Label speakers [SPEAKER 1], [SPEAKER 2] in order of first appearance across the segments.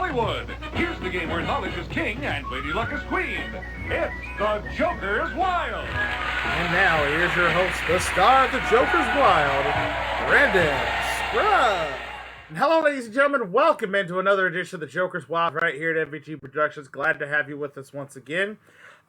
[SPEAKER 1] Hollywood. Here's the game where knowledge is king and Lady Luck is queen. It's the Joker's Wild.
[SPEAKER 2] And now, here's your host, the star of the Joker's Wild, Brandon Scruggs. And hello, ladies and gentlemen. Welcome into another edition of the Joker's Wild right here at MVG Productions. Glad to have you with us once again.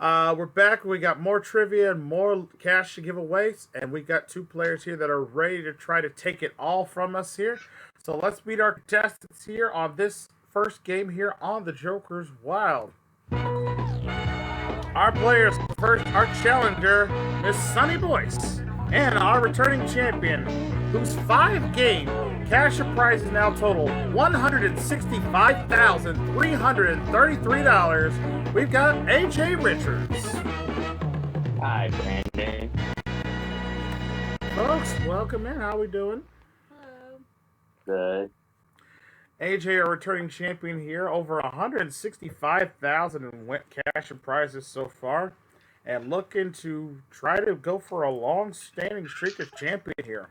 [SPEAKER 2] We're back. We got more trivia and more cash to give away. And we got two players here that are ready to try to take it all from us here. So let's meet our contestants here on this first game here on the Joker's Wild. Our players first, our challenger, Miss Sunny Boyce, and our returning champion, whose 5-game cash prize is now total $165,333. We've got AJ Richards.
[SPEAKER 3] Hi, Brandon.
[SPEAKER 2] Folks, welcome in. How we doing?
[SPEAKER 4] Hello.
[SPEAKER 3] Good.
[SPEAKER 2] AJ, our returning champion here, over 165,000 in cash and prizes so far, and looking to try to go for a long-standing streak as champion here.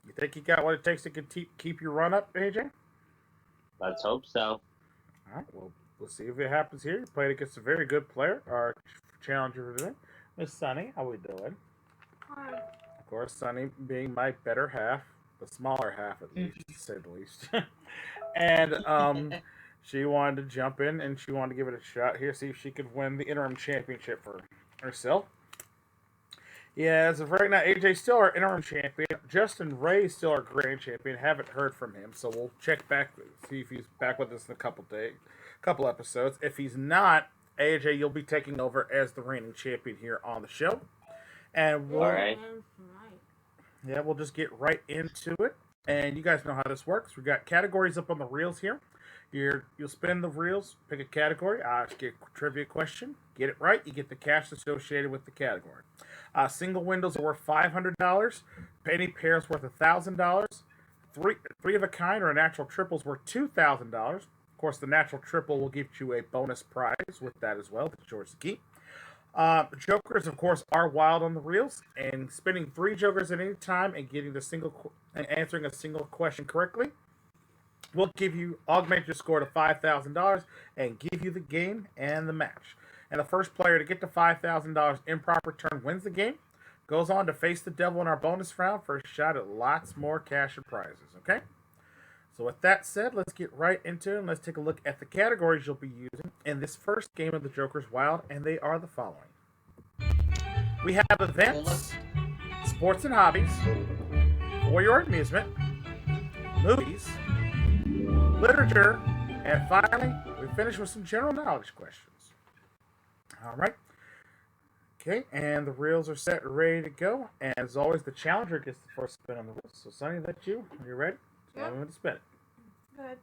[SPEAKER 2] You think you got what it takes to keep your run up, AJ?
[SPEAKER 3] Let's hope so.
[SPEAKER 2] All right, well, we'll see if it happens here. You're playing against a very good player, our challenger today, Miss Sunny. How we doing?
[SPEAKER 4] Hi.
[SPEAKER 2] Of course, Sunny being my better half. The smaller half, at least, to say the least. And she wanted to jump in, and she wanted to give it a shot here, see if she could win the interim championship for herself. Yeah, as of right now, AJ's still our interim champion. Justin Ray's still our grand champion. Haven't heard from him, so we'll check back, see if he's back with us in a couple episodes. If he's not, AJ, you'll be taking over as the reigning champion here on the show. And we'll,
[SPEAKER 3] All right.
[SPEAKER 2] Yeah, we'll just get right into it. And you guys know how this works. We've got categories up on the reels here. You'll spin the reels, pick a category, ask a trivia question, get it right, you get the cash associated with the category. Single windows are worth $500. Penny pairs worth $1,000. Three of a kind or a natural triple is worth $2,000. Of course, the natural triple will give you a bonus prize with that as well. That's yours to keep. Jokers, of course, are wild on the reels, and spinning 3 jokers at any time and answering a single question correctly will augment your score to $5,000 and give you the game and the match. And the first player to get to $5,000 in proper turn wins the game, goes on to face the devil in our bonus round for a shot at lots more cash and prizes, okay? So with that said, let's get right into it, and let's take a look at the categories you'll be using in this first game of the Joker's Wild, and they are the following. We have events, sports and hobbies, for your amusement, movies, literature, and finally, we finish with some general knowledge questions. All right. Okay, and the reels are set, ready to go. And as always, the challenger gets the first spin on the reels. So, Sunny, that's you. Are you ready?
[SPEAKER 4] Yep.
[SPEAKER 2] I'm going to spin it.
[SPEAKER 4] Good.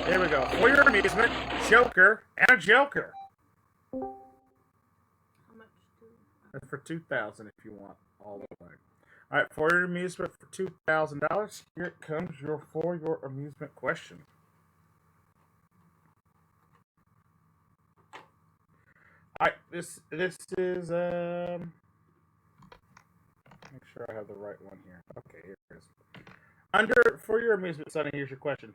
[SPEAKER 2] There we go. For your amusement, Joker and a Joker.
[SPEAKER 4] How much do
[SPEAKER 2] That's for $2,000 if you want all the way. All right, for your amusement for $2,000, here it comes for your amusement question. All right, this is make sure I have the right one here. Okay, here it is. For your amusement, Sonny, here's your question.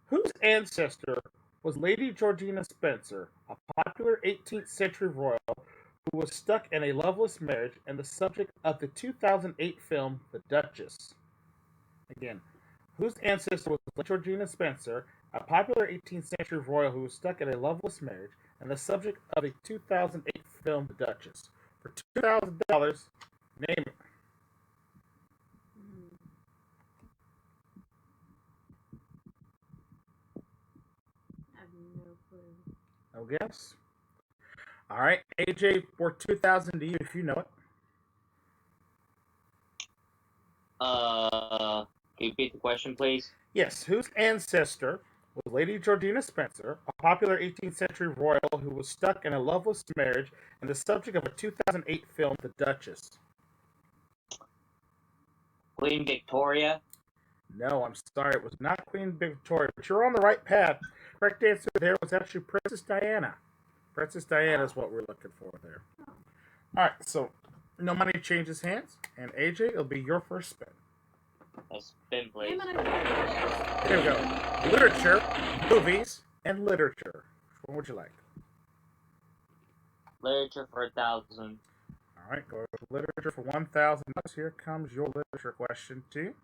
[SPEAKER 2] Whose ancestor was Lady Georgina Spencer, a popular 18th century royal who was stuck in a loveless marriage and the subject of the 2008 film The Duchess? Again, whose ancestor was Lady Georgina Spencer, a popular 18th century royal who was stuck in a loveless marriage and the subject of a 2008 film The Duchess? For $2,000, name it.
[SPEAKER 4] I have no clue.
[SPEAKER 2] No guess? All right, AJ, for $2,000 to you if you know it.
[SPEAKER 3] Can you repeat the question, please?
[SPEAKER 2] Yes, whose ancestor was Lady Georgina Spencer, a popular 18th century royal who was stuck in a loveless marriage and the subject of a 2008 film, The Duchess?
[SPEAKER 3] Queen Victoria.
[SPEAKER 2] No, I'm sorry, it was not Queen Victoria, but you're on the right path. Correct answer there was actually Princess Diana. Princess Diana is what we're looking for there. All right, so no money changes hands, and AJ, it'll be your first spin.
[SPEAKER 3] A spin, please.
[SPEAKER 4] Name an
[SPEAKER 2] Here we go. Literature, movies, and literature. Which one would you like?
[SPEAKER 3] Literature for 1,000.
[SPEAKER 2] All right, go with literature for $1,000. Here comes your literature question, too.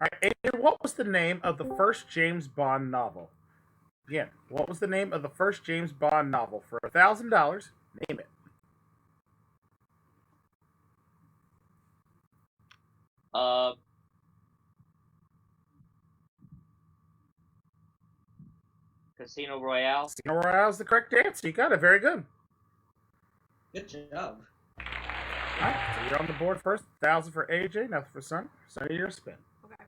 [SPEAKER 2] All right, Adrian, what was the name of the first James Bond novel? Again, what was the name of the first James Bond novel? For $1,000, name it.
[SPEAKER 3] Casino Royale.
[SPEAKER 2] Casino Royale is the correct answer. You got it. Very good.
[SPEAKER 5] Good job.
[SPEAKER 2] All right, so you're on the board first. 1,000 for AJ, nothing for Sonny. Sonny, your spin.
[SPEAKER 4] Okay.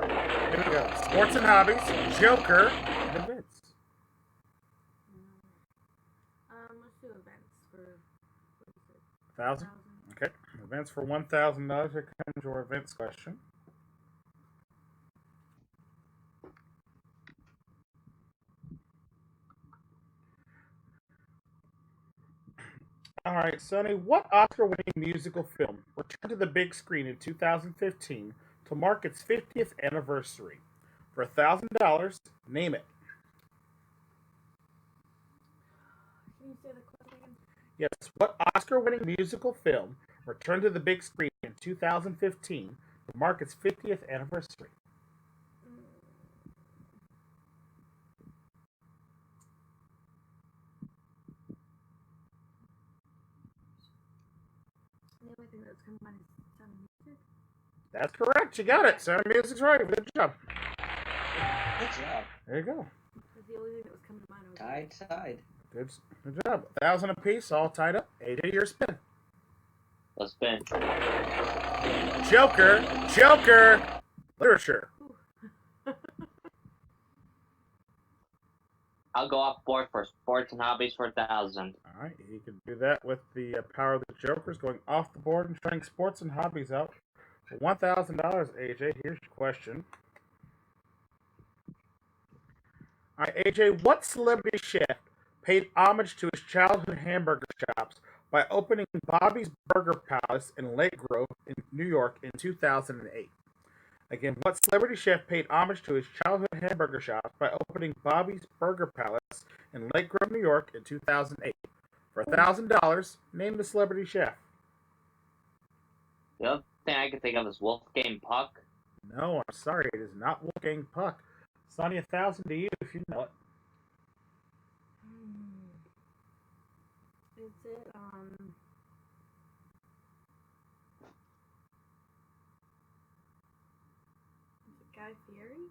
[SPEAKER 2] Here we go. Sports and hobbies, Joker, and events.
[SPEAKER 4] Let's do events for what is it?
[SPEAKER 2] 1,000. Okay. Events for $1,000. Here comes your events question. All right, Sonny, what Oscar-winning musical film returned to the big screen in 2015 to mark its 50th anniversary? For $1,000, name it.
[SPEAKER 4] Can you say the question again?
[SPEAKER 2] Yes, what Oscar-winning musical film returned to the big screen in 2015 to mark its 50th anniversary?
[SPEAKER 4] The only thing that's coming to mind is Sound of Music.
[SPEAKER 2] That's correct. You got it. Sound of Music's right. Good job.
[SPEAKER 5] Good job.
[SPEAKER 2] There you go.
[SPEAKER 4] That's the only thing that was coming to mind.
[SPEAKER 5] Tied.
[SPEAKER 2] Good job. 1,000 apiece, all tied up. AJ, your spin.
[SPEAKER 3] A spin.
[SPEAKER 2] Joker. Literature.
[SPEAKER 3] I'll go off board for sports and hobbies for 1,000.
[SPEAKER 2] All right, you can do that with the power of the Jokers, going off the board and trying sports and hobbies out. For $1,000, AJ, here's your question. All right, AJ, what celebrity chef paid homage to his childhood hamburger shops by opening Bobby's Burger Palace in Lake Grove in New York in 2008? Again, what celebrity chef paid homage to his childhood hamburger shops by opening Bobby's Burger Palace in Lake Grove, New York in 2008? For $1,000, name the celebrity chef.
[SPEAKER 3] The other thing I can think of is Wolfgang Puck.
[SPEAKER 2] No, I'm sorry, it is not Wolfgang Puck. Sonny, 1,000 to you if you know it.
[SPEAKER 4] Is it Guy Fieri?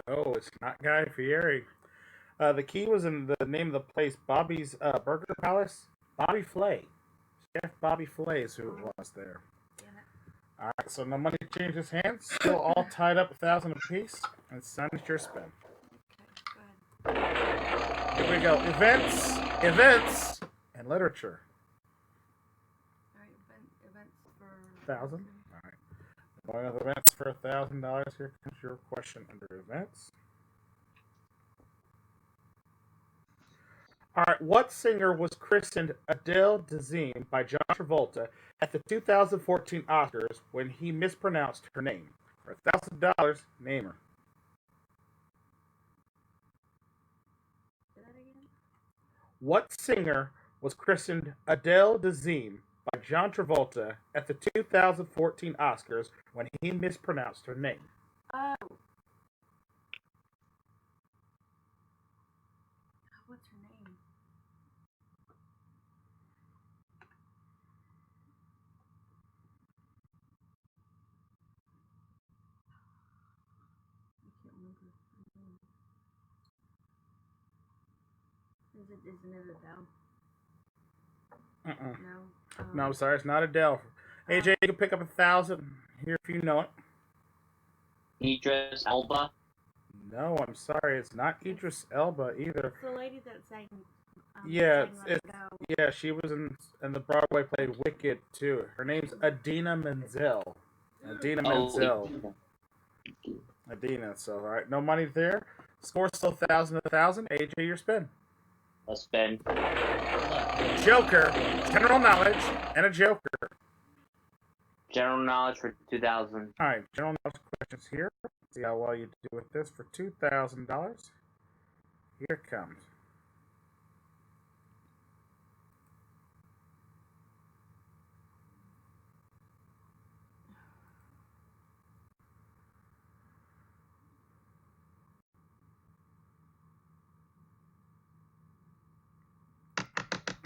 [SPEAKER 2] No, it's not Guy Fieri. The key was in the name of the place, Bobby's Burger Palace. Bobby Flay. Chef Bobby Flay is who it was there.
[SPEAKER 4] Damn it.
[SPEAKER 2] All right, so no money changes hands. Still all tied up, 1,000 apiece. And Sonny's your spin.
[SPEAKER 4] Okay, go ahead.
[SPEAKER 2] Here we go. Events, and literature.
[SPEAKER 4] Alright, events for
[SPEAKER 2] 1,000. All right. Going with events for $1,000. Here comes your question under events. All right. What singer was christened Adele Dazeem by John Travolta at the 2014 Oscars when he mispronounced her name? For $1,000, name her.
[SPEAKER 4] Say that again?
[SPEAKER 2] What singer was christened Adele Dazeem by John Travolta at the 2014 Oscars when he mispronounced her name?
[SPEAKER 4] Oh. What's her name? I can't remember her name. Isn't it Adele? No.
[SPEAKER 2] No, I'm sorry, it's not Adele. AJ, you can pick up 1,000 here if you know it.
[SPEAKER 3] Idris Elba.
[SPEAKER 2] No, I'm sorry, it's not Idris Elba either.
[SPEAKER 4] It's the lady that sang.
[SPEAKER 2] Yeah,
[SPEAKER 4] sang Let It Go.
[SPEAKER 2] Yeah, she was in the Broadway play Wicked too. Her name's Adina Menzel. Adina Menzel. Adina. So all right, no money there. Score still 1,000. AJ, your spin.
[SPEAKER 3] A spin.
[SPEAKER 5] Good luck.
[SPEAKER 2] Joker, general knowledge, and a Joker.
[SPEAKER 3] General knowledge for 2000.
[SPEAKER 2] All right, general knowledge questions here. Let's see how well you do with this for $2,000. Here it comes.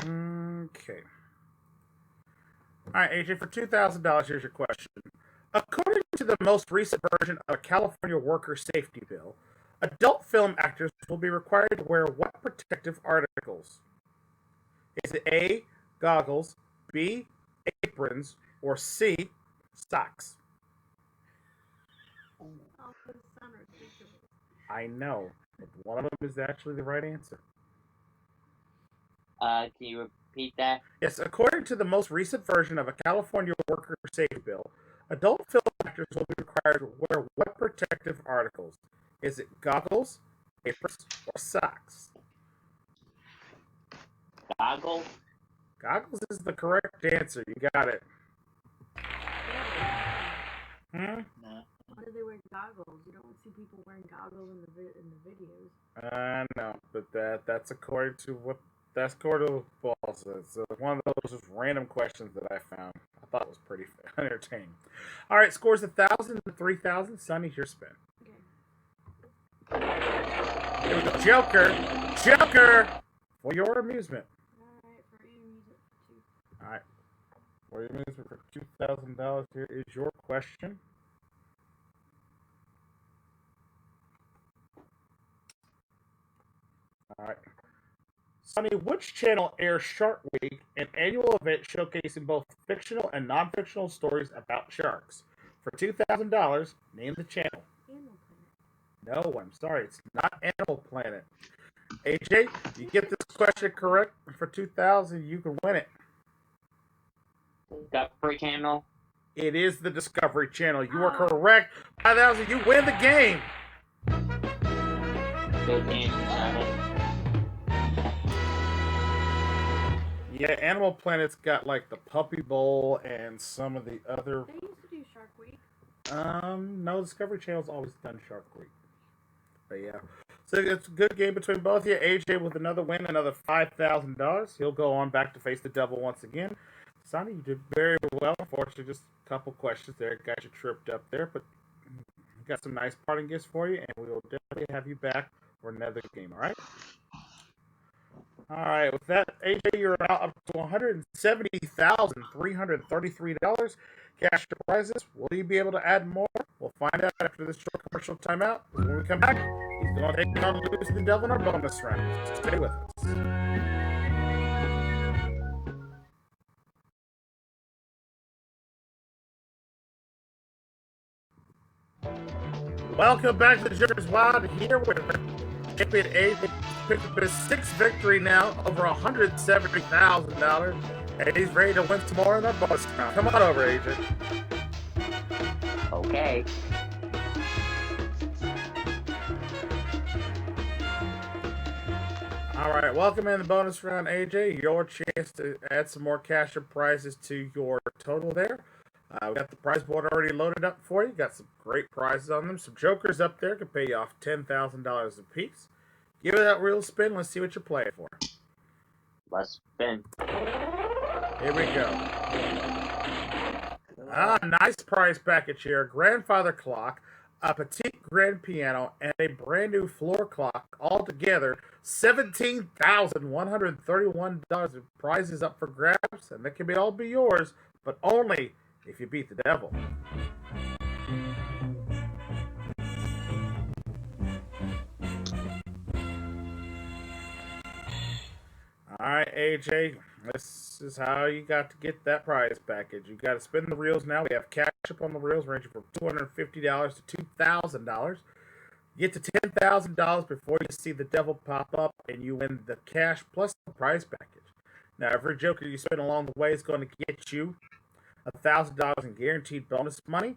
[SPEAKER 2] Okay. All right, AJ, for $2,000, here's your question. According to the most recent version of a California worker safety bill, adult film actors will be required to wear what protective articles? Is it A, goggles, B, aprons, or C, socks?
[SPEAKER 4] All those sound ridiculous.
[SPEAKER 2] I know, but one of them is actually the right answer.
[SPEAKER 3] Can you repeat that?
[SPEAKER 2] Yes, according to the most recent version of a California worker safety bill, adult film actors will be required to wear what protective articles? Is it goggles, aprons, or socks?
[SPEAKER 3] Goggles?
[SPEAKER 2] Goggles is the correct answer. You got it.
[SPEAKER 5] No.
[SPEAKER 4] Why do they wear goggles? You don't see people wearing goggles in the videos.
[SPEAKER 2] No, but that's according to what that's according to what Ball says. So one of those just random questions that I found. I thought it was pretty entertaining. All right, scores 1,000 to 3,000. Sonny's your spin.
[SPEAKER 4] Okay.
[SPEAKER 2] Here we go. Joker, for your amusement.
[SPEAKER 4] Alright, for your music too.
[SPEAKER 2] All right, for your amusement for $2,000. Here is your question. All right. Sonny, which channel airs Shark Week, an annual event showcasing both fictional and non-fictional stories about sharks? For $2,000, name the channel.
[SPEAKER 4] Animal Planet.
[SPEAKER 2] No, I'm sorry, it's not Animal Planet. AJ, you get this question correct for $2,000, you can win it.
[SPEAKER 3] Discovery Channel?
[SPEAKER 2] It is the Discovery Channel. You are correct. 5,000, you win the game.
[SPEAKER 3] Good game, Sonny.
[SPEAKER 2] Yeah, Animal Planet's got like the Puppy Bowl and some of the other.
[SPEAKER 4] They used to do Shark Week.
[SPEAKER 2] No, Discovery Channel's always done Shark Week. But yeah. So it's a good game between both of you. AJ with another win, another $5,000. He'll go on back to face the devil once again. Sonny, you did very well. Unfortunately, just a couple questions there got you tripped up there, but we got some nice parting gifts for you, and we will definitely have you back for another game, all right? All right, with that, AJ, you're now up to $170,333 cash prizes. Will you be able to add more? We'll find out after this short commercial timeout. When we come back, he's going to take on Lose the Devil in our bonus round. Stay with us. Welcome back to the Joker's Wild. Here with champion AJ. Picked up his sixth victory now, over $170,000, and he's ready to win some more in our bonus round. Come on over, AJ.
[SPEAKER 3] Okay.
[SPEAKER 2] All right, welcome in the bonus round, AJ. Your chance to add some more cash and prizes to your total there. We got the prize board already loaded up for you. Got some great prizes on them. Some jokers up there can pay you off $10,000 a piece. Give it that real spin. Let's see what you're playing for.
[SPEAKER 3] Let's spin.
[SPEAKER 2] Here we go. Nice prize package here. Grandfather clock, a petite grand piano, and a brand new floor clock. All together, $17,131 of prizes up for grabs, and that can all be yours, but only if you beat the devil. All right, AJ, this is how you got to get that prize package. You got to spin the reels now. We have cash up on the reels ranging from $250 to $2,000. You get to $10,000 before you see the devil pop up, and you win the cash plus the prize package. Now, every joker you spin along the way is going to get you $1,000 in guaranteed bonus money.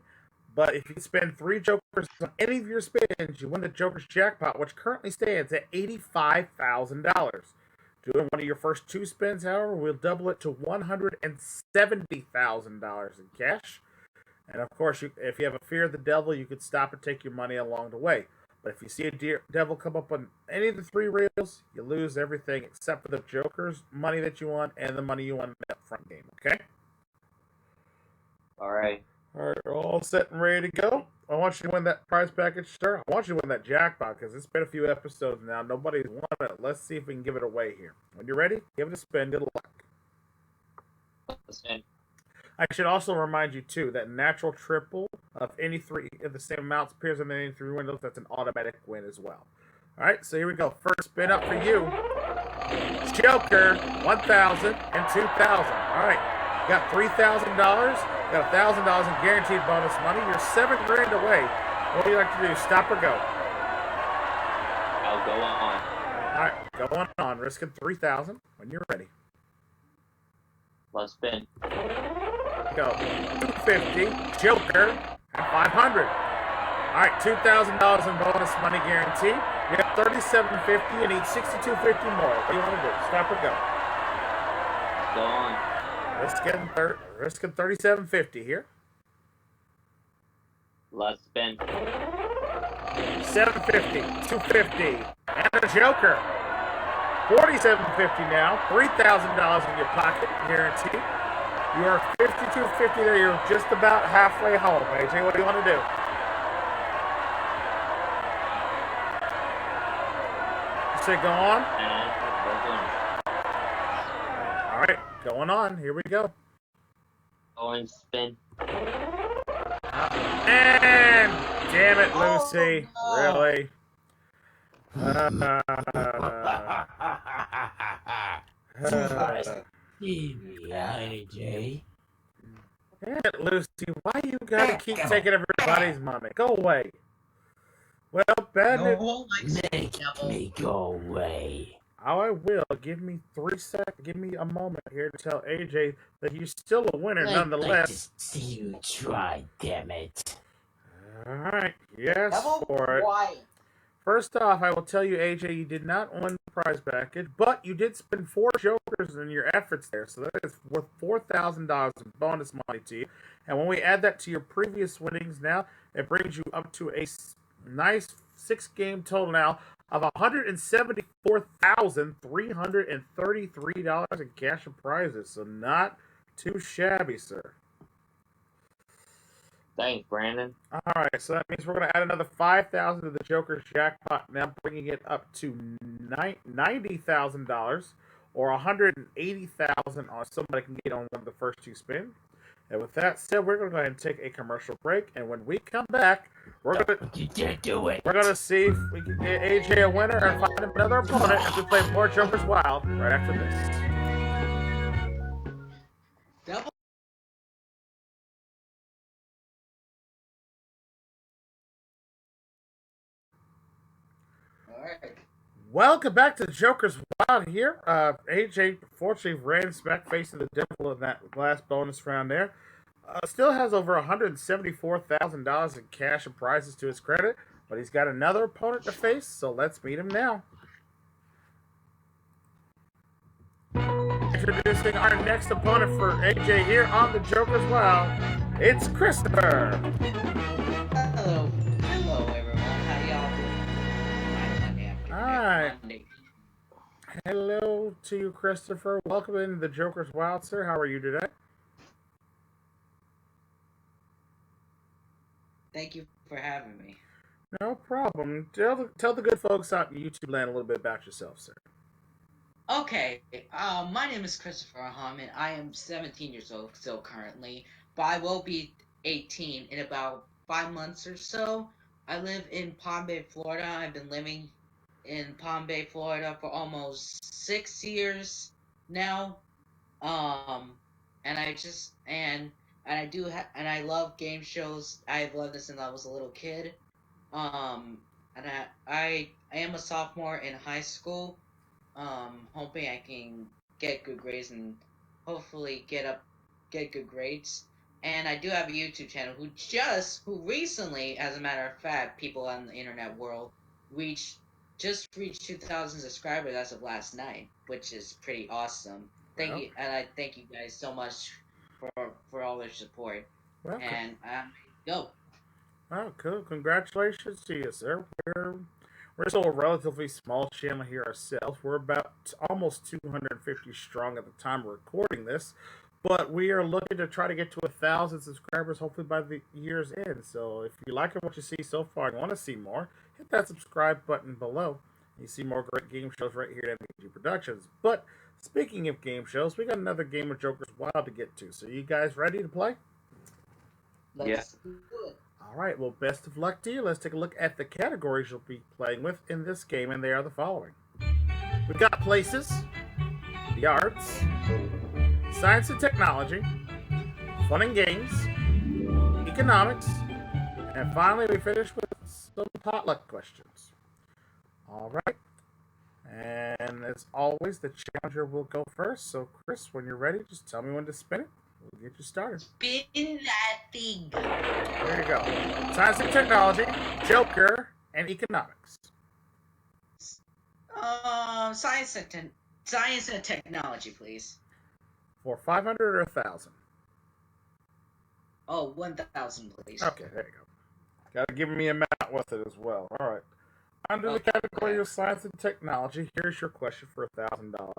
[SPEAKER 2] But if you spend 3 jokers on any of your spins, you win the Joker's jackpot, which currently stands at $85,000. Doing one of your first 2 spins, however, we'll double it to $170,000 in cash. And of course, if you have a fear of the devil, you could stop and take your money along the way. But if you see a devil come up on any of the 3 reels, you lose everything except for the Joker's money that you won and the money you won in that front game, okay?
[SPEAKER 3] Alright.
[SPEAKER 2] Alright, we're all set and ready to go. I want you to win that prize package, sir. I want you to win that jackpot because it's been a few episodes now. Nobody's won it. Let's see if we can give it away here. When you're ready, give it a spin. Good luck.
[SPEAKER 3] Spin.
[SPEAKER 2] I should also remind you, too, that natural triple of any 3 of the same amounts appears on any 3 windows. That's an automatic win as well. All right, so here we go. First spin up for you. Joker, 1,000 and 2,000. All right, you got $3,000. Got $1,000 in guaranteed bonus money. You're $7 grand away. What do you like to do? Stop or go?
[SPEAKER 3] I'll go on.
[SPEAKER 2] All right, going on. Risking $3,000 when you're ready.
[SPEAKER 3] Let's spin.
[SPEAKER 2] Go. 250, Joker, and 500. All right, $2,000 in bonus money guaranteed. You have $3,750 and need $6,250 more. What do you want to do? Stop or go?
[SPEAKER 3] Go on.
[SPEAKER 2] Risking $3,750 here.
[SPEAKER 3] Let's spin.
[SPEAKER 2] 750, 250, and a Joker. $4,750 now. $3,000 in your pocket, guaranteed. You are $5,250 there. You're just about halfway home, AJ. What do you want to do? You say go on?
[SPEAKER 3] And
[SPEAKER 2] All right, going on. Here we go.
[SPEAKER 3] going spin.
[SPEAKER 2] And damn it, Lucy.
[SPEAKER 5] Oh, no.
[SPEAKER 2] Really?
[SPEAKER 6] AJ.
[SPEAKER 2] Damn it, Lucy. Why you gotta keep taking everybody's money? Go away. Well, bad news.
[SPEAKER 5] No one likes
[SPEAKER 6] Make
[SPEAKER 5] devil.
[SPEAKER 6] me go away.
[SPEAKER 2] Oh, I will. Give me 3 seconds. Give me a moment here to tell AJ that you're still a winner
[SPEAKER 6] I'd like
[SPEAKER 2] nonetheless.
[SPEAKER 6] to see you try, damn it.
[SPEAKER 2] Alright, yes
[SPEAKER 5] Devil,
[SPEAKER 2] for it.
[SPEAKER 5] why?
[SPEAKER 2] First off, I will tell you, AJ, you did not win the prize package, but you did spend 4 jokers in your efforts there, so that is worth $4,000 in bonus money to you. And when we add that to your previous winnings now, it brings you up to a nice 6-game total now of $174,333 in cash and prizes. So not too shabby, sir.
[SPEAKER 3] Thanks, Brandon.
[SPEAKER 2] All right, so that means we're going to add another $5,000 to the Joker's jackpot, now bringing it up to $90,000 or $180,000 on somebody can get on one of the first 2 spins. And with that said, we're going to go ahead and take a commercial break, and when we come back, we're going to
[SPEAKER 6] You dare do it.
[SPEAKER 2] we're going to see if we can get AJ a winner and find him another opponent as we play more Joker's Wild right after this.
[SPEAKER 5] Devil. Alright.
[SPEAKER 2] Welcome back to the Joker's Wild here. AJ, fortunately, ran smack facing the devil in that last bonus round there. Still has over $174,000 in cash and prizes to his credit, but he's got another opponent to face, so let's meet him now. Introducing our next opponent for AJ here on the Joker's Wild, it's Christopher.
[SPEAKER 5] Hello. Hello, everyone. How y'all doing?
[SPEAKER 2] Hi.
[SPEAKER 5] Monday.
[SPEAKER 2] Hello to you, Christopher. Welcome into the Joker's Wild, sir. How are you today?
[SPEAKER 5] Thank you for having me.
[SPEAKER 2] No problem. Tell the good folks out in YouTube land a little bit about yourself, sir.
[SPEAKER 5] Okay, my name is Christopher Hammond. I am 17 years old still currently, but I will be 18 in about 5 months or so. I live in Palm Bay, Florida. I've been living in Palm Bay, Florida for almost 6 years now. And I just and I do and I love game shows. I've loved this since I was a little kid. And I am a sophomore in high school. Hoping I can get good grades and hopefully get good grades. And I do have a YouTube channel who recently, as a matter of fact, people on the internet world reached just reached 2,000 subscribers as of last night, which is pretty awesome. Thank
[SPEAKER 2] Well,
[SPEAKER 5] you, and I thank you guys so much for all their support.
[SPEAKER 2] welcome.
[SPEAKER 5] And go.
[SPEAKER 2] Oh, cool. Congratulations to you, sir. We're still a relatively small channel here ourselves. We're about almost 250 strong at the time of recording this, but we are looking to try to get to 1,000 subscribers hopefully by the year's end. So if you like what you see so far and want to see more, hit that subscribe button below. You see more great game shows right here at MVG Productions. But speaking of game shows, we got another game of Joker's Wild to get to. So you guys ready to play?
[SPEAKER 5] Let's do it.
[SPEAKER 2] All right, well, best of luck to you. Let's take a look at the categories you'll be playing with in this game, and they are the following. We've got places, the arts, science and technology, fun and games, economics, and finally we finish with some potluck questions. All right, and as always, the challenger will go first. So, Chris, when you're ready, just tell me when to spin it. We'll get you started.
[SPEAKER 5] Spin that thing.
[SPEAKER 2] There you go. Science and technology, Joker, and economics.
[SPEAKER 5] Science and technology, please.
[SPEAKER 2] For 500 or 1,000?
[SPEAKER 5] Oh, 1,000, please.
[SPEAKER 2] Okay, there you go. Gotta give me a amount with it as well. All right. Under the category of science and technology, here's your question for $1,000.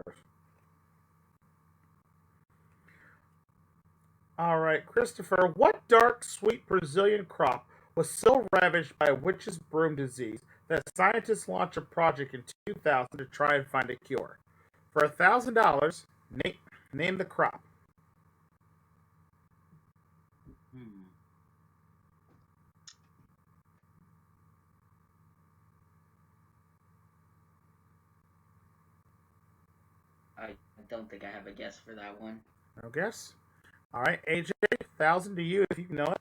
[SPEAKER 2] All right, Christopher, what dark, sweet Brazilian crop was so ravaged by a witch's broom disease that scientists launched a project in 2000 to try and find a cure? For $1,000, name the crop.
[SPEAKER 5] I don't think I have a guess for that one.
[SPEAKER 2] No guess? All right, AJ, 1,000 to you if you know it.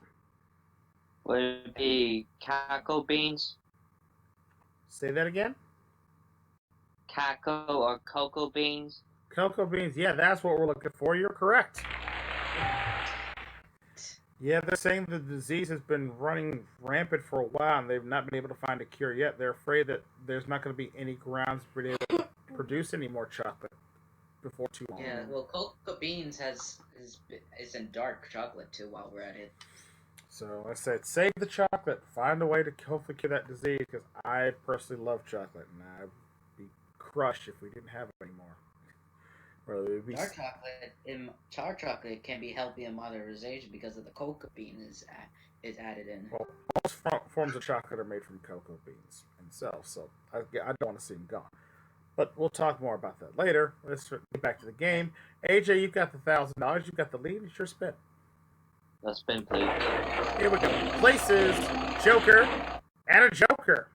[SPEAKER 3] Would it be cocoa beans?
[SPEAKER 2] Say that again.
[SPEAKER 3] Cocoa or cocoa beans?
[SPEAKER 2] Cocoa beans. Yeah, that's what we're looking for. You're correct. Yeah, they're saying the disease has been running rampant for a while, and they've not been able to find a cure yet. They're afraid that there's not going to be any grounds for being able to produce any more chocolate before too long.
[SPEAKER 5] Yeah, well, cocoa beans is in dark chocolate too. While we're at it.
[SPEAKER 2] So I said, save the chocolate. Find a way to hopefully cure that disease, because I personally love chocolate, and I'd be crushed if we didn't have it anymore.
[SPEAKER 5] Dark chocolate can be healthy in moderation because of the cocoa bean is added in.
[SPEAKER 2] Well, most forms of chocolate are made from cocoa beans themselves, so I don't want to see them gone. But we'll talk more about that later. Let's get back to the game. AJ, you've got the $1,000. You've got the lead. It's your spin.
[SPEAKER 3] Let's spin, please.
[SPEAKER 2] Here we go. Places, Joker, and a Joker.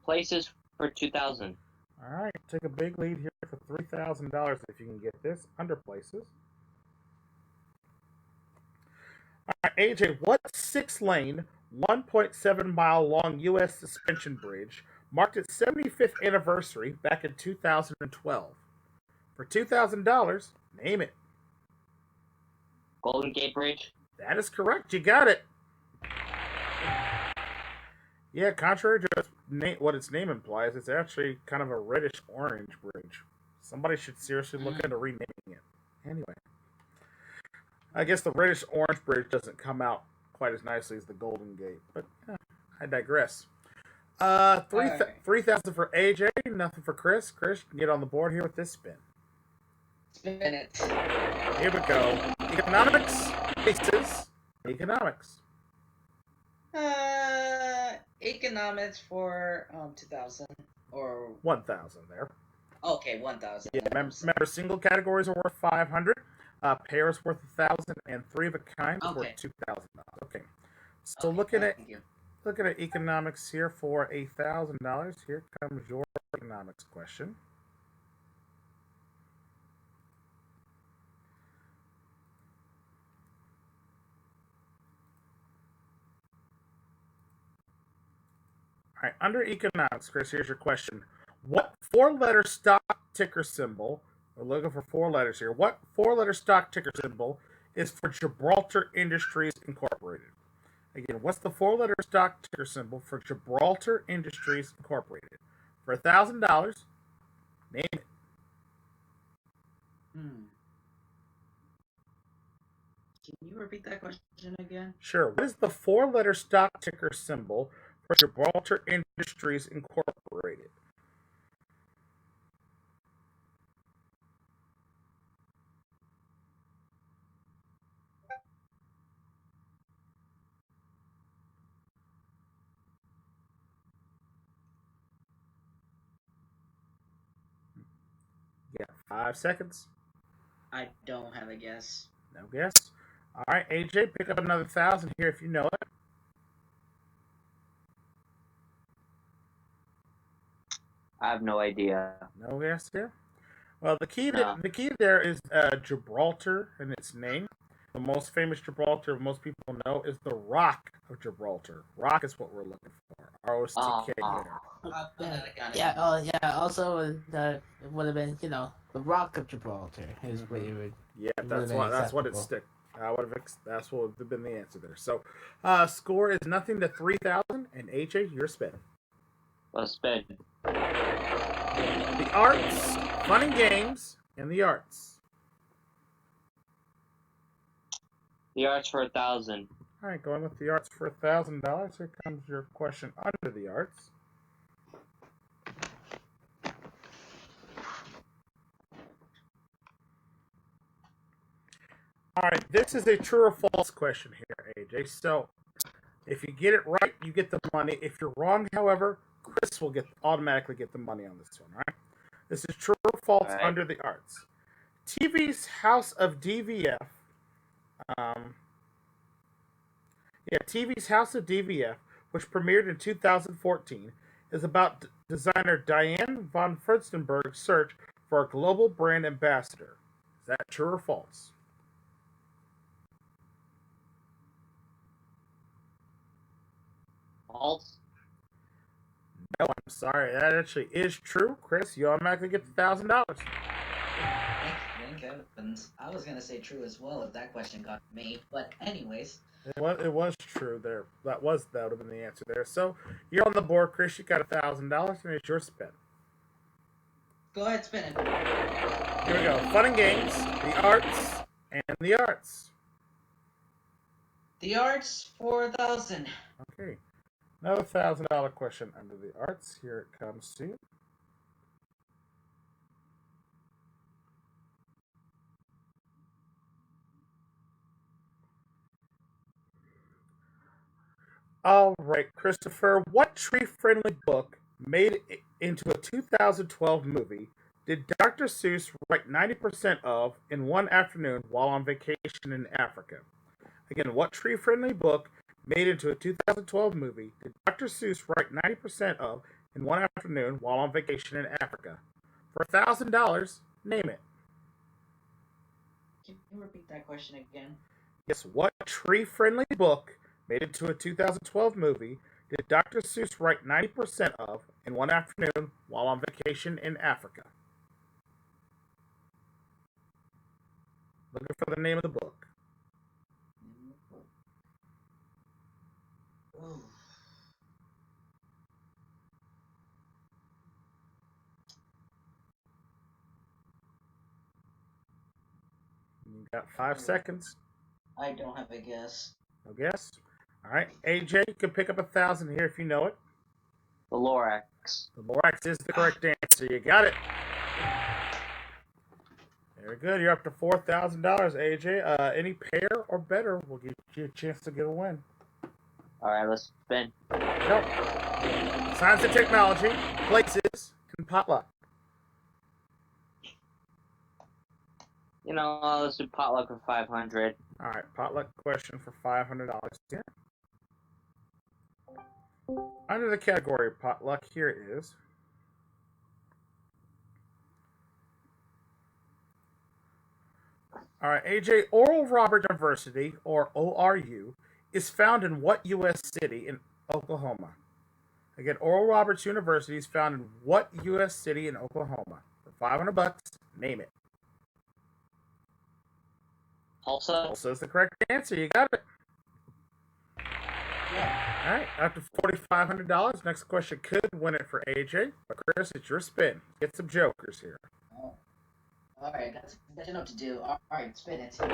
[SPEAKER 3] Places for 2,000.
[SPEAKER 2] All right, take a big lead here for $3,000 if you can get this. Under places. All right, AJ, what 6-lane, 1.7-mile long U.S. suspension bridge marked its 75th anniversary back in 2012? For $2,000, name it.
[SPEAKER 3] Golden Gate Bridge?
[SPEAKER 2] That is correct. You got it. Yeah, contrary to what its name implies, it's actually kind of a reddish-orange bridge. Somebody should seriously look into renaming it. Anyway, I guess the reddish-orange bridge doesn't come out quite as nicely as the Golden Gate, but I digress. 3,000 for AJ, nothing for Chris. Chris, you can get on the board here with this spin.
[SPEAKER 5] Spin it.
[SPEAKER 2] Here we go. Economics, places, economics.
[SPEAKER 5] Economics for 2,000 or
[SPEAKER 2] 1,000 there.
[SPEAKER 5] okay, 1,000.
[SPEAKER 2] Yeah, remember single categories are worth 500, pairs worth 1,000, and three of a kind worth $2,000. Okay, so looking at economics here for $1,000. Here comes your economics question. All right, under economics, Chris, here's your question. What 4-letter stock ticker symbol, we're looking for 4 letters here, what 4-letter stock ticker symbol is for Gibraltar Industries Incorporated? Again, what's the four-letter stock ticker symbol for Gibraltar Industries Incorporated? For $1,000, name it.
[SPEAKER 5] Can you repeat that question again?
[SPEAKER 2] Sure. What is the four-letter stock ticker symbol for Gibraltar Industries Incorporated? You got 5 seconds.
[SPEAKER 5] I don't have a guess.
[SPEAKER 2] No guess. All right, AJ, pick up another 1,000 here if you know it.
[SPEAKER 3] I have no idea.
[SPEAKER 2] No guess here. Well, the key
[SPEAKER 3] No.
[SPEAKER 2] there is Gibraltar in its name. The most famous Gibraltar most people know is the Rock of Gibraltar. Rock is what we're looking for. ROCK there.
[SPEAKER 6] Yeah. Also, it would have been, the Rock of Gibraltar is what you would.
[SPEAKER 2] Yeah,
[SPEAKER 6] it
[SPEAKER 2] that's
[SPEAKER 6] would've been
[SPEAKER 2] what it
[SPEAKER 6] acceptable.
[SPEAKER 2] stick. That's what would have been the answer there. So, score is nothing to 3,000, and AJ, your spin.
[SPEAKER 3] Let's spin.
[SPEAKER 2] The arts, fun and games, and the arts.
[SPEAKER 3] The arts for 1,000.
[SPEAKER 2] All right, going with the arts for $1,000. Here comes your question under the arts. All right, this is a true or false question here, AJ. So, if you get it right, you get the money. If you're wrong, however, Chris will automatically get the money on this one. All right. This is true or false
[SPEAKER 3] Right.
[SPEAKER 2] under the arts. TV's House of DVF. TV's House of DVF, which premiered in 2014, is about designer Diane von Furstenberg's search for a global brand ambassador. Is that true or false?
[SPEAKER 3] False.
[SPEAKER 2] No, I'm sorry. That actually is true. Chris, you automatically get the $1,000.
[SPEAKER 5] Thank heavens. I was gonna say true as well if that question got me. But anyways.
[SPEAKER 2] It was true there. That would have been the answer there. So you're on the board, Chris. You got $1,000, and it's your spin.
[SPEAKER 5] Go ahead, spin it.
[SPEAKER 2] Here we go. Fun and games, the arts, and the arts.
[SPEAKER 5] The arts for 1,000.
[SPEAKER 2] Okay. Another $1,000 question under the arts. Here it comes to you. All right, Christopher. What tree-friendly book made it into a 2012 movie did Dr. Seuss write 90% of in one afternoon while on vacation in Africa? Again, what tree-friendly book made into a 2012 movie did Dr. Seuss write 90% of in one afternoon while on vacation in Africa? For $1,000, name it.
[SPEAKER 5] Can you repeat that question again?
[SPEAKER 2] Yes, what tree-friendly book made into a 2012 movie did Dr. Seuss write 90% of in one afternoon while on vacation in Africa? Looking for the name of the book.
[SPEAKER 5] Ooh.
[SPEAKER 2] You got 5 seconds.
[SPEAKER 5] I don't have a guess.
[SPEAKER 2] No guess? All right, AJ, you can pick up 1,000 here if you know it.
[SPEAKER 3] The Lorax.
[SPEAKER 2] The Lorax is the correct answer. You got it. Very good. You're up to $4,000, AJ. Any pair or better will give you a chance to get a win.
[SPEAKER 3] All right, let's spin.
[SPEAKER 2] Go. Science and technology, places, and potluck.
[SPEAKER 3] Let's do potluck for 500.
[SPEAKER 2] All right, potluck question for $500 here. Under the category of potluck, here it is. All right, AJ, Oral Roberts University, or ORU, is found in what U.S. city in Oklahoma? Again, Oral Roberts University is found in what U.S. city in Oklahoma? For $500, name it.
[SPEAKER 3] Tulsa.
[SPEAKER 2] Tulsa is the correct answer. You got it. All right, after $4,500, next question could win it for AJ. But Chris, it's your spin. Get some jokers here.
[SPEAKER 5] Oh, all right, that's enough to do. All right, spin it.
[SPEAKER 2] Come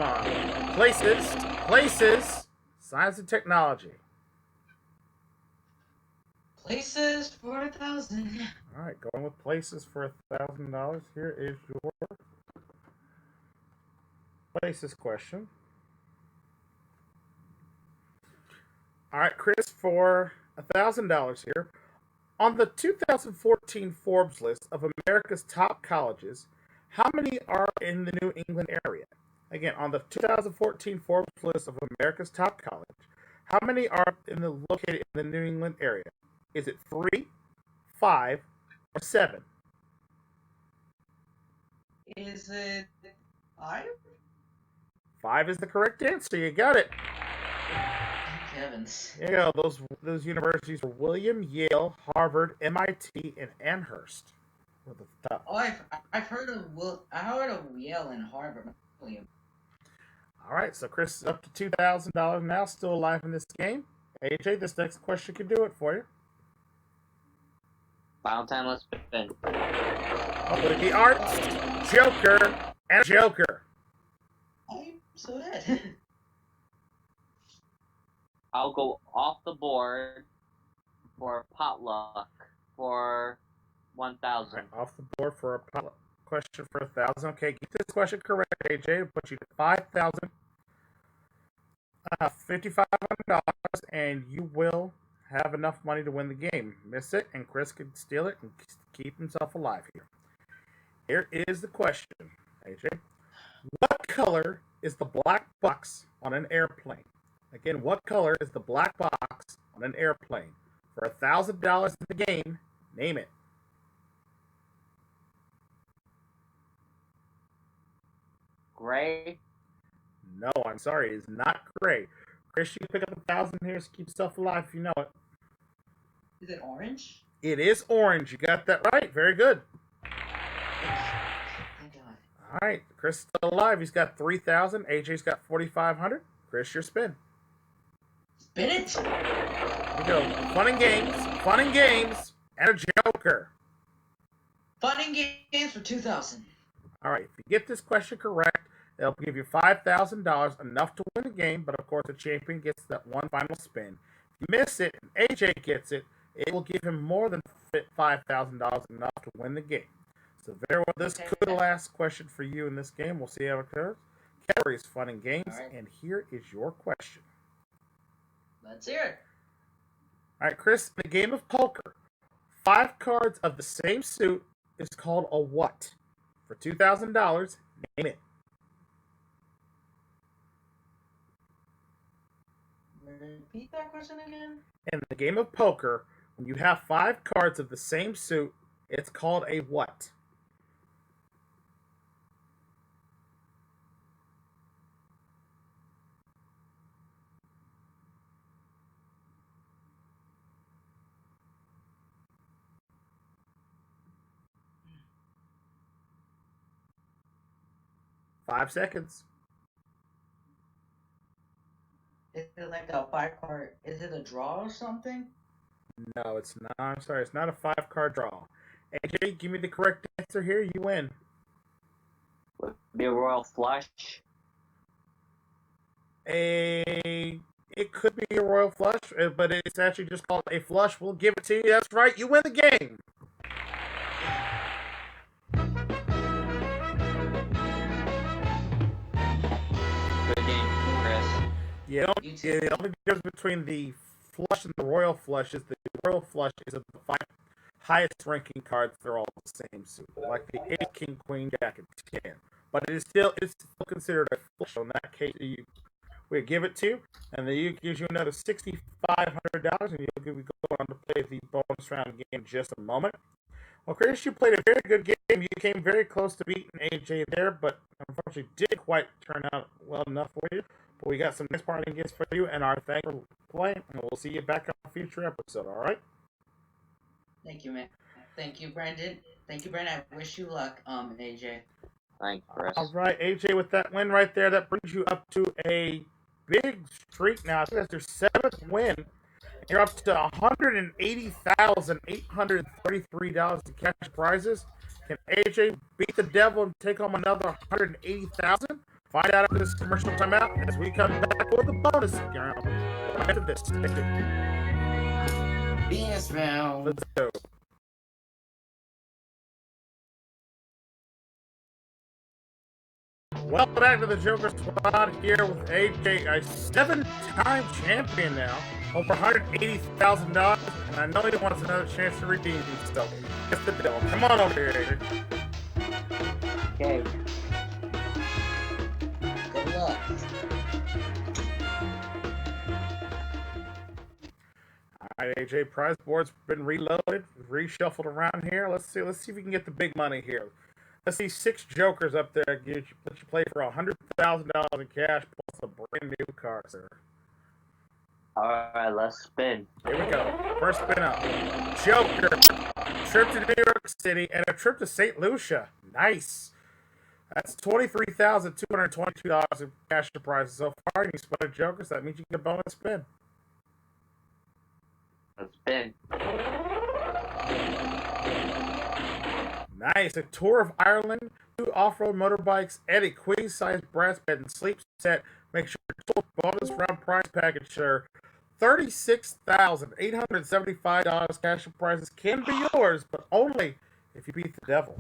[SPEAKER 2] on. Places, science and technology.
[SPEAKER 5] Places for 1,000.
[SPEAKER 2] All right, going with places for $1,000. Here is your places question. All right, Chris, for $1,000 here. On the 2014 Forbes list of America's top colleges, how many are in the New England area? Again, on the 2014 Forbes list of America's top college, how many are located in the New England area? Is it 3, 5, or 7?
[SPEAKER 5] Is it 5?
[SPEAKER 2] 5 is the correct answer. You got it.
[SPEAKER 5] Thank heavens.
[SPEAKER 2] You know, those universities were William, Yale, Harvard, MIT, and Amherst. Were the top.
[SPEAKER 5] Oh, I've heard of Yale and Harvard. William.
[SPEAKER 2] All right, so Chris is up to $2,000 now, still alive in this game. AJ, this next question can do it for you.
[SPEAKER 3] Final time, let's spin.
[SPEAKER 2] Would it be arts, Joker, and Joker?
[SPEAKER 5] I'm so dead.
[SPEAKER 3] I'll go off the board for potluck for 1,000.
[SPEAKER 2] Right, off the board for a question for 1,000. Okay, get this question correct, AJ. Put you to $5,000, and you will have enough money to win the game. Miss it, and Chris can steal it and keep himself alive here. Here is the question, AJ. What color is the black box on an airplane? Again, what color is the black box on an airplane? For $1,000 in the game, name it.
[SPEAKER 3] Gray.
[SPEAKER 2] No, I'm sorry, it is not gray. Chris, you pick up 1,000 here to keep yourself alive if you know it.
[SPEAKER 5] Is it orange?
[SPEAKER 2] It is orange. You got that right. Very good.
[SPEAKER 5] Thank God.
[SPEAKER 2] All right, Chris is still alive. He's got 3,000. AJ's got 4,500. Chris, your spin.
[SPEAKER 5] Spin it.
[SPEAKER 2] Here we go. Fun and games, and a joker.
[SPEAKER 5] Fun and games for 2,000.
[SPEAKER 2] All right, if you get this question correct, it'll give you $5,000, enough to win the game, but of course the champion gets that one final spin. If you miss it and AJ gets it, it will give him more than $5,000, enough to win the game. So very well, this could be the last question for you in this game. We'll see how it goes. Category is fun and games,
[SPEAKER 5] Right.
[SPEAKER 2] and here is your question.
[SPEAKER 5] Let's hear it.
[SPEAKER 2] All right, Chris, in the game of poker, 5 cards of the same suit is called a what? For $2,000, name it.
[SPEAKER 5] Repeat that question again?
[SPEAKER 2] In the game of poker, when you have 5 cards of the same suit, it's called a what? Five seconds.
[SPEAKER 5] Is it like a 5-card? Is it a draw or something?
[SPEAKER 2] No, it's not. I'm sorry, it's not a 5-card draw. AJ, give me the correct answer here. You win.
[SPEAKER 3] Would be a royal flush.
[SPEAKER 2] It could be a royal flush, but it's actually just called a flush. We'll give it to you. That's right. You win the game.
[SPEAKER 3] Good game, Chris.
[SPEAKER 2] Yeah,
[SPEAKER 5] You
[SPEAKER 2] the only difference between the flush and the royal flush is the royal flush is the 5 highest ranking cards. They're all the same suit, like the 8, King, Queen, Jack, and 10. But it's still considered a flush. So in that case, we give it to you, and then it gives you another $6,500, and you'll be going on to play the bonus round game in just a moment. Well, Chris, you played a very good game. You came very close to beating AJ there, but unfortunately didn't quite turn out well enough for you. But we got some next parting gifts for you, and our thanks for playing, and we'll see you back on a future episode, all right?
[SPEAKER 5] Thank you, man. Thank you, Brandon. Thank you, Brandon. I wish you luck, AJ.
[SPEAKER 3] Thanks, Chris.
[SPEAKER 2] All right, AJ, with that win right there, that brings you up to a big streak now. I think that's their 7th win. You're up to $180,833 in cash prizes. Can AJ beat the devil and take home another $180,000? Find out after this commercial timeout as we come back with the bonus round. After this,
[SPEAKER 6] Venus round.
[SPEAKER 2] let's go. Welcome back to the Joker Squad here with AJ, a 7-time champion now, over $180,000, and I know he wants another chance to redeem himself. Get the devil. Come on over here, AJ.
[SPEAKER 3] Okay.
[SPEAKER 5] Good luck.
[SPEAKER 2] Alright, AJ, prize board's been reloaded, reshuffled around here. Let's see if we can get the big money here. Let's see 6 jokers up there. Let you play for $100,000 in cash plus a brand new car, sir.
[SPEAKER 3] Alright, let's spin.
[SPEAKER 2] Here we go. First spin up. Joker. Trip to New York City and a trip to St. Lucia. Nice. That's $23,222 in cash prizes so far. You spun a Joker, so that means you get a bonus spin.
[SPEAKER 3] Let's spin.
[SPEAKER 2] Nice. A tour of Ireland, 2 off-road motorbikes, and a queen-size brass bed and sleep set. Make sure your total bonus round prize package share $36,875 cash prizes can be yours, but only if you beat the devil.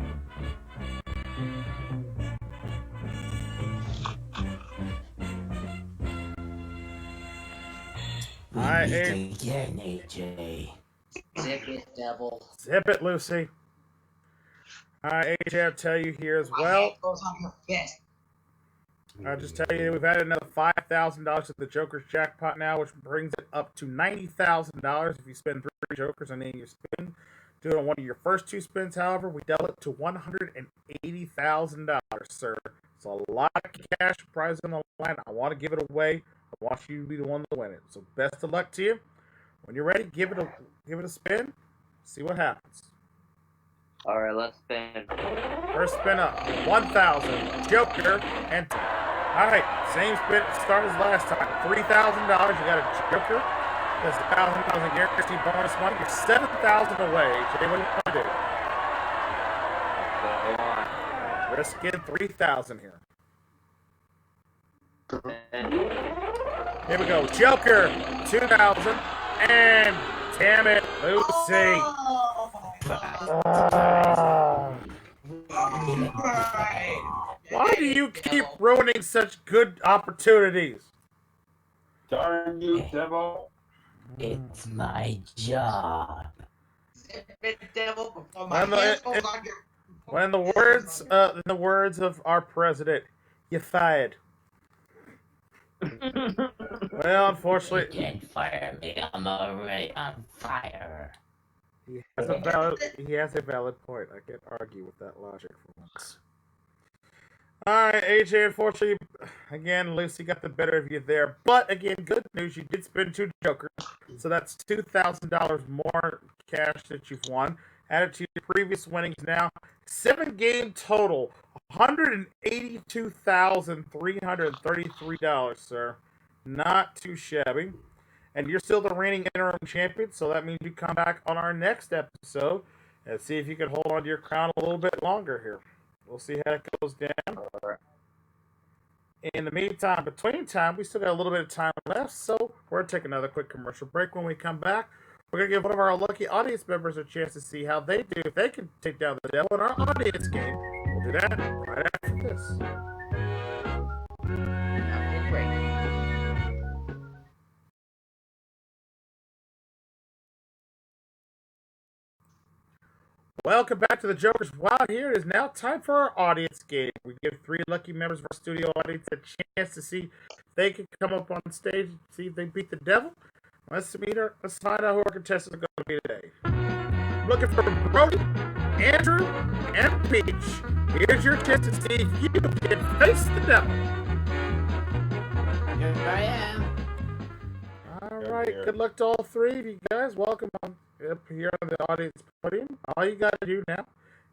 [SPEAKER 6] We
[SPEAKER 2] Alright,
[SPEAKER 6] meet again, AJ.
[SPEAKER 5] Zip it, devil.
[SPEAKER 2] Zip it, Lucy. Alright, AJ, I'll tell you here as
[SPEAKER 5] My
[SPEAKER 2] well.
[SPEAKER 5] hand goes on your fist.
[SPEAKER 2] I'll just tell you, we've added another $5,000 to the Joker's jackpot now, which brings it up to $90,000 if you spend 3 Jokers on any of your spin. Do it on one of your first 2 spins, however, we double it to $180,000, sir. It's a lot of cash prize on the line. I want to give it away. I want you to be the one to win it. So best of luck to you. When you're ready, give it a spin. See what happens.
[SPEAKER 3] Alright, let's spin.
[SPEAKER 2] First spin up, 1,000, Joker, and alright, same spin start as last time. $3,000, you got a Joker. That's $1,000 in guaranteed bonus money. You're 7,000 away. Jay, what do you want to do?
[SPEAKER 3] Go on.
[SPEAKER 2] Risk in 3,000 here.
[SPEAKER 3] Spin.
[SPEAKER 2] Here we go, Joker, 2,000, and damn it, Lucy. Why do you keep ruining such good opportunities?
[SPEAKER 1] Darn you, devil.
[SPEAKER 6] It's my job.
[SPEAKER 5] Zip it, devil, before my
[SPEAKER 2] Well,
[SPEAKER 5] hand goes on your...
[SPEAKER 2] When in the words of our president, you're fired. Well,
[SPEAKER 6] You
[SPEAKER 2] unfortunately,
[SPEAKER 6] can't fire me. I'm already on fire.
[SPEAKER 2] he has a valid point. I can't argue with that logic for once. Alright, AJ, unfortunately, again, Lucy got the better of you there. But, again, good news, you did spend 2 Jokers. So that's $2,000 more cash that you've won. Added to your previous winnings now. 7-game total, $182,333, sir. Not too shabby. And you're still the reigning interim champion, so that means you come back on our next episode and see if you can hold on to your crown a little bit longer here. We'll see how it goes down. In the meantime, between time, we still got a little bit of time left, so we're going to take another quick commercial break. When we come back, we're going to give one of our lucky audience members a chance to see how they do, if they can take down the devil in our audience game. We'll do that right after this.
[SPEAKER 5] Okay, great.
[SPEAKER 2] Welcome back to the Joker's Wild. Here it is now time for our audience game. We give 3 lucky members of our studio audience a chance to see if they can come up on stage and see if they beat the devil. Let's find out who our contestants are going to be today. I'm looking for Brody, Andrew, and Peach. Here's your chance to see if you can face the devil.
[SPEAKER 6] Here I am.
[SPEAKER 2] All right, good luck to all 3 of you guys. Welcome on up here on the audience podium. All you got to do now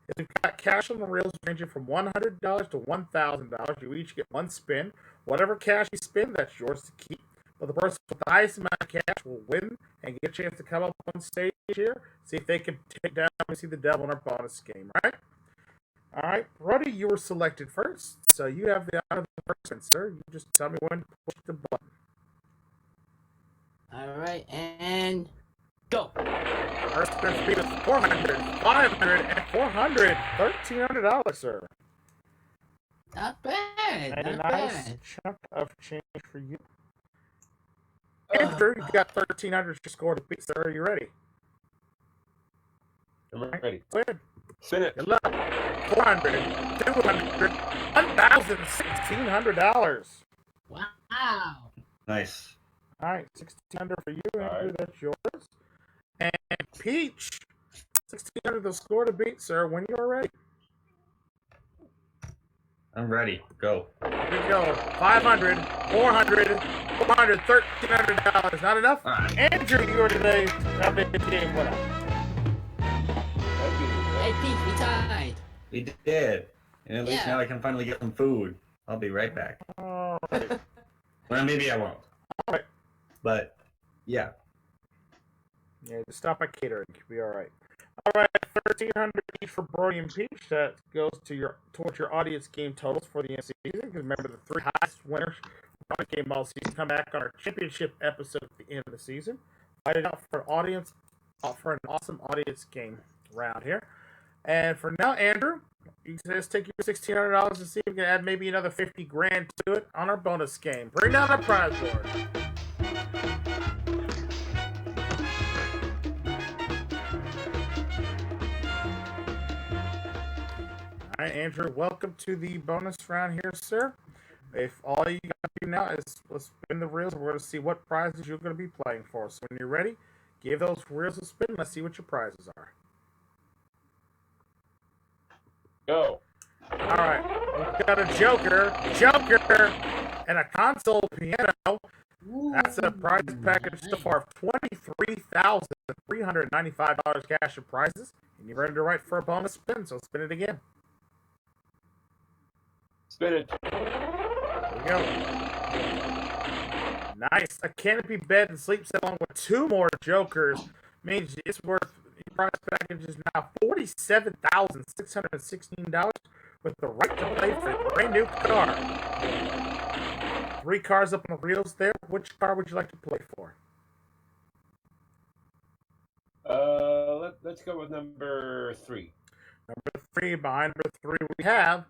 [SPEAKER 2] is we've got cash on the reels ranging from $100 to $1,000. You each get one spin. Whatever cash you spin, that's yours to keep. But the person with the highest amount of cash will win and get a chance to come up on stage here, see if they can take down and see the devil in our bonus game, right? All right, Brody, you were selected first, so you have the honor of the first one, sir. You just tell me when to push the button.
[SPEAKER 6] All right, and go.
[SPEAKER 2] First spin speed is $400, $500, and $400. $1,300, sir.
[SPEAKER 6] Not bad.
[SPEAKER 2] And a
[SPEAKER 6] Not
[SPEAKER 2] nice
[SPEAKER 6] bad.
[SPEAKER 2] chunk of change for you. Andrew, you got 1,300 to score to beat, sir. Are you ready?
[SPEAKER 7] I'm ready.
[SPEAKER 2] Go ahead.
[SPEAKER 7] Spin it.
[SPEAKER 2] Good luck. $400, $200, $1,000, $1,600.
[SPEAKER 6] Wow.
[SPEAKER 7] Nice.
[SPEAKER 2] All right, $1,600 for you, Andrew.
[SPEAKER 7] All right.
[SPEAKER 2] That's yours. And Peach, $1,600 the score to beat, sir. When you're ready.
[SPEAKER 7] I'm ready. Go.
[SPEAKER 2] Here we go. $500, $400, $400, $1,300. Not enough?
[SPEAKER 7] All right.
[SPEAKER 2] Andrew, you are today's game winner.
[SPEAKER 6] Hey, Pete, we tied.
[SPEAKER 7] We did. And at least
[SPEAKER 6] Yeah.
[SPEAKER 7] now I can finally get some food. I'll be right back.
[SPEAKER 2] All right.
[SPEAKER 7] Well, maybe I won't.
[SPEAKER 2] All right.
[SPEAKER 7] But, yeah.
[SPEAKER 2] Yeah, just stop at catering. You'll be all right. All right, 1,300 each for Brody and Peach. That goes to towards your audience game totals for the end of the season. Because remember, the three highest winners from the game all season come back on our championship episode at the end of the season. Fight it out for an awesome audience game round here. And for now, Andrew, you can just take your $1,600 and see if we can add maybe another 50 grand to it on our bonus game. Bring down our prize board. All right, Andrew, welcome to the bonus round here, sir. If all you got to do now is let's spin the reels, we're going to see what prizes you're going to be playing for. So when you're ready, give those reels a spin. Let's see what your prizes are.
[SPEAKER 7] Go.
[SPEAKER 2] All right, we've got a Joker, and a console piano. That's a prize package so far of $23,395 cash and prizes. And you're ready to write for a bonus spin, so spin it again.
[SPEAKER 7] Spin it.
[SPEAKER 2] There we go. Nice. A canopy bed and sleep set along with two more Jokers means it's worth, your prize package is now $47,616 with the right to play for a brand new car. 3 cars up on the reels there. Which car would you like to play for?
[SPEAKER 7] Let's go with number 3.
[SPEAKER 2] Number 3, behind number 3, we have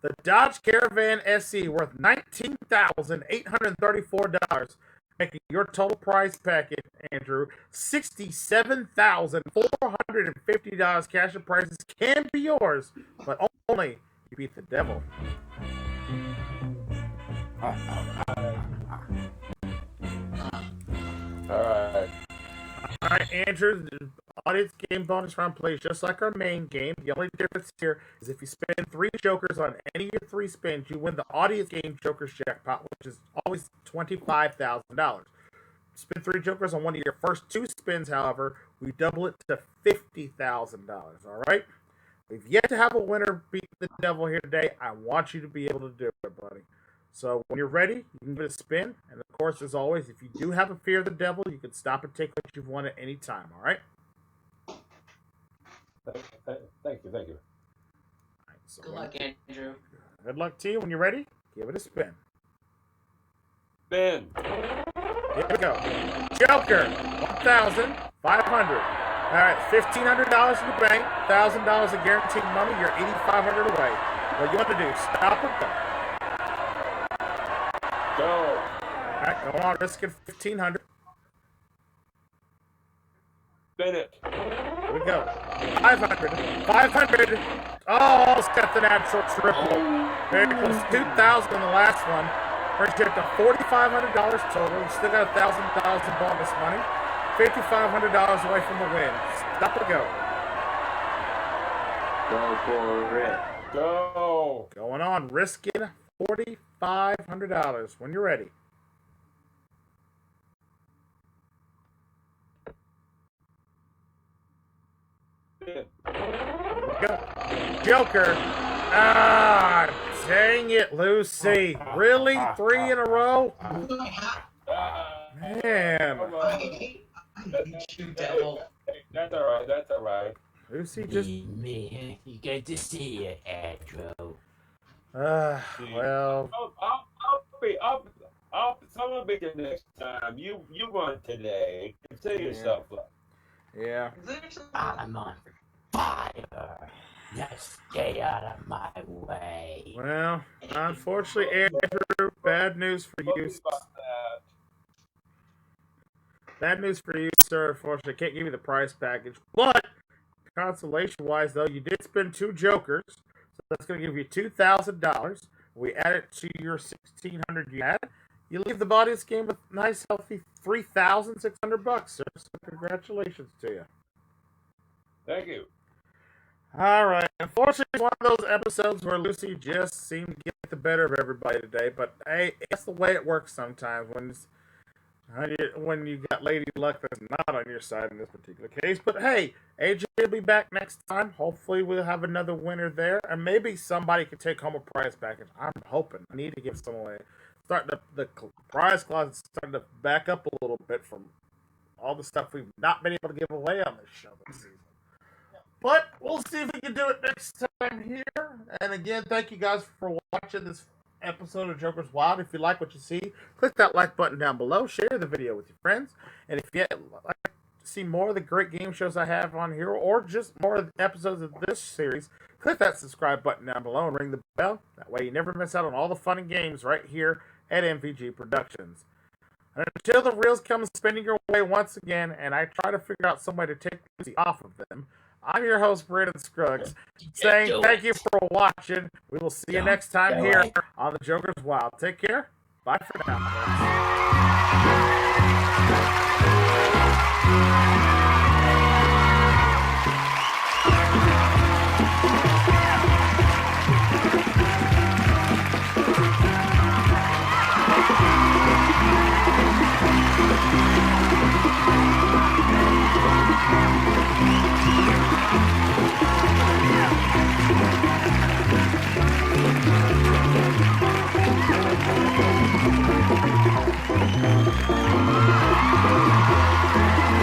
[SPEAKER 2] the Dodge Caravan SE worth $19,834, making your total prize package, Andrew, $67,450 cash and prizes can be yours, but only if you beat the devil.
[SPEAKER 7] All right.
[SPEAKER 2] All right, Andrew, the audience game bonus round plays just like our main game. The only difference here is if you spin 3 jokers on any of your 3 spins, you win the audience game jokers jackpot, which is always $25,000. Spin 3 jokers on one of your first 2 spins, however, we double it to $50,000. All right? We've yet to have a winner beat the devil here today. I want you to be able to do it, buddy. So when you're ready, you can give it a spin. And of course, as always, if you do have a fear of the devil, you can stop and take what you've won at any time. All right?
[SPEAKER 7] Thank you.
[SPEAKER 2] All right, so
[SPEAKER 5] Good luck, Andrew.
[SPEAKER 2] good luck to you. When you're ready, give it a spin.
[SPEAKER 7] Spin.
[SPEAKER 2] Here we go. Joker, $1,500. All right, $1,500 in the bank, $1,000 of guaranteed money. You're $8,500 away. What you want to do? Stop or go?
[SPEAKER 7] Go.
[SPEAKER 2] All right, go on, risk it. $1,500.
[SPEAKER 7] Spin it.
[SPEAKER 2] Here we go. 500. 500. Oh, almost got the natural triple. Very close. 2,000 on the last one. Brings you up to $4,500 total. You still got $1,000 in bonus money. $5,500 away from the win. Stop or go?
[SPEAKER 3] Go for it.
[SPEAKER 7] Go.
[SPEAKER 2] Going on, risking $4,500 when you're ready.
[SPEAKER 7] Spin.
[SPEAKER 2] Here we go. Joker. Ah, dang it, Lucy. Really? 3 in a row? Man.
[SPEAKER 5] You devil.
[SPEAKER 7] That's all right. That's all right.
[SPEAKER 2] Lucy just...
[SPEAKER 6] Me. You get to see it, Andrew.
[SPEAKER 2] Well...
[SPEAKER 7] Someone be there next time. You won today. Consider yourself up.
[SPEAKER 2] Yeah.
[SPEAKER 6] I'm on fire. Just stay out of my way.
[SPEAKER 2] Well, unfortunately, Andrew, bad news for you. Bad news for you, sir. Unfortunately, I can't give you the prize package. But, consolation-wise, though, you did spend 2 jokers. So that's going to give you $2,000. We add it to your $1,600 you had. You leave the body of this game with a nice, healthy $3,600, sir. So congratulations to you.
[SPEAKER 7] Thank you.
[SPEAKER 2] All right. Unfortunately, it's one of those episodes where Lucy just seemed to get the better of everybody today. But hey, it's the way it works sometimes when you got Lady Luck that's not on your side in this particular case. But hey, AJ will be back next time. Hopefully, we'll have another winner there, and maybe somebody can take home a prize package. I'm hoping. I need to give some away. The prize closet starting to back up a little bit from all the stuff we've not been able to give away on this show this season. But we'll see if we can do it next time here. And again, thank you guys for watching this episode of Joker's Wild. If you like what you see, click that like button down below. Share the video with your friends. And if you like to see more of the great game shows I have on here, or just more of the episodes of this series, click that subscribe button down below and ring the bell. That way you never miss out on all the fun and games right here at MVG Productions. And until the reels come spinning your way once again, and I try to figure out some way to take Lucy off of them, I'm your host, Brandon Scruggs, saying thank you for watching. We will see you next time here on the Joker's Wild. Take care. Bye for now.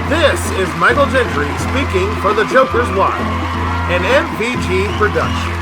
[SPEAKER 2] This is Michael Gentry speaking for the Joker's Wild, an MVG production.